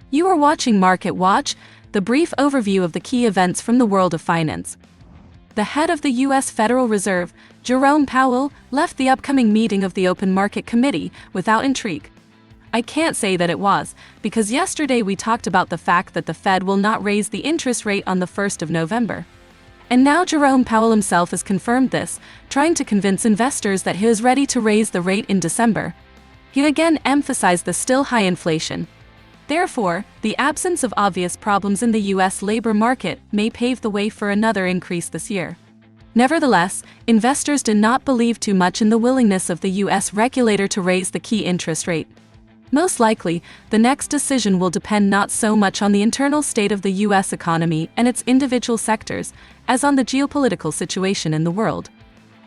You are watching Market Watch, the brief overview of the key events from the world of finance. The head of the U.S. Federal Reserve, Jerome Powell, left the upcoming meeting of the Open Market Committee without intrigue. I can't say that it was, because yesterday we talked about the fact that the Fed will not raise the interest rate on the 1st of November. And now Jerome Powell himself has confirmed this, trying to convince investors that he is ready to raise the rate in December. He again emphasized the still high inflation. Therefore, the absence of obvious problems in the U.S. labor market may pave the way for another increase this year. Nevertheless, investors did not believe too much in the willingness of the U.S. regulator to raise the key interest rate. Most likely, the next decision will depend not so much on the internal state of the U.S. economy and its individual sectors, as on the geopolitical situation in the world.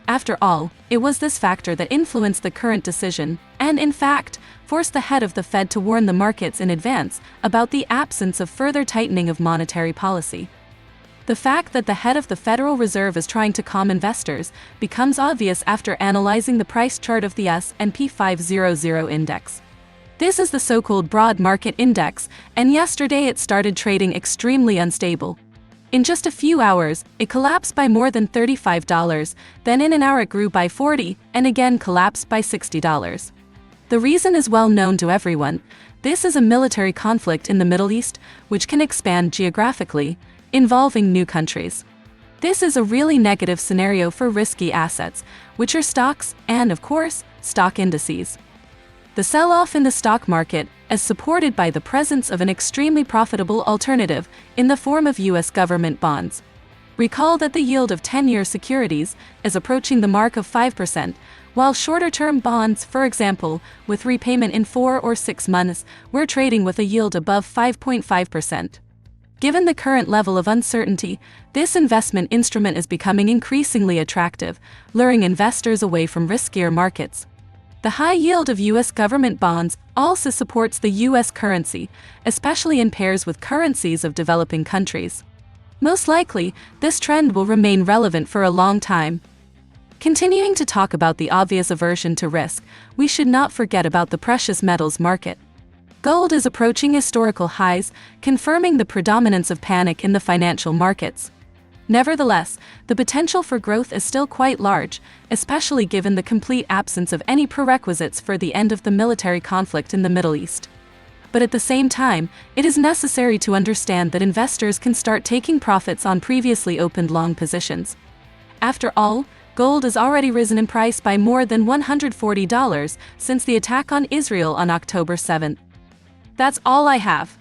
After all, it was this factor that influenced the current decision, and in fact, forced the head of the Fed to warn the markets in advance about the absence of further tightening of monetary policy. The fact that the head of the Federal Reserve is trying to calm investors becomes obvious after analyzing the price chart of the S&P 500 index. This is the so-called broad market index, and yesterday it started trading extremely unstable. In just a few hours, it collapsed by more than $35, then in an hour it grew by $40, and again collapsed by $60. The reason is well known to everyone. This is a military conflict in the Middle East, which can expand geographically, involving new countries. This is a really negative scenario for risky assets, which are stocks and, of course, stock indices. The sell-off in the stock market is supported by the presence of an extremely profitable alternative in the form of U.S. government bonds. Recall that the yield of 10-year securities is approaching the mark of 5%, while shorter-term bonds, for example, with repayment in 4 or 6 months, were trading with a yield above 5.5%. Given the current level of uncertainty, this investment instrument is becoming increasingly attractive, luring investors away from riskier markets. The high yield of U.S. government bonds also supports the U.S. currency, especially in pairs with currencies of developing countries. Most likely, this trend will remain relevant for a long time. Continuing to talk about the obvious aversion to risk, we should not forget about the precious metals market. Gold is approaching historical highs, confirming the predominance of panic in the financial markets. Nevertheless, the potential for growth is still quite large, especially given the complete absence of any prerequisites for the end of the military conflict in the Middle East. But at the same time, it is necessary to understand that investors can start taking profits on previously opened long positions. After all, gold has already risen in price by more than $140 since the attack on Israel on October 7. That's all I have.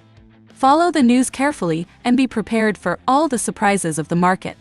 Follow the news carefully and be prepared for all the surprises of the market.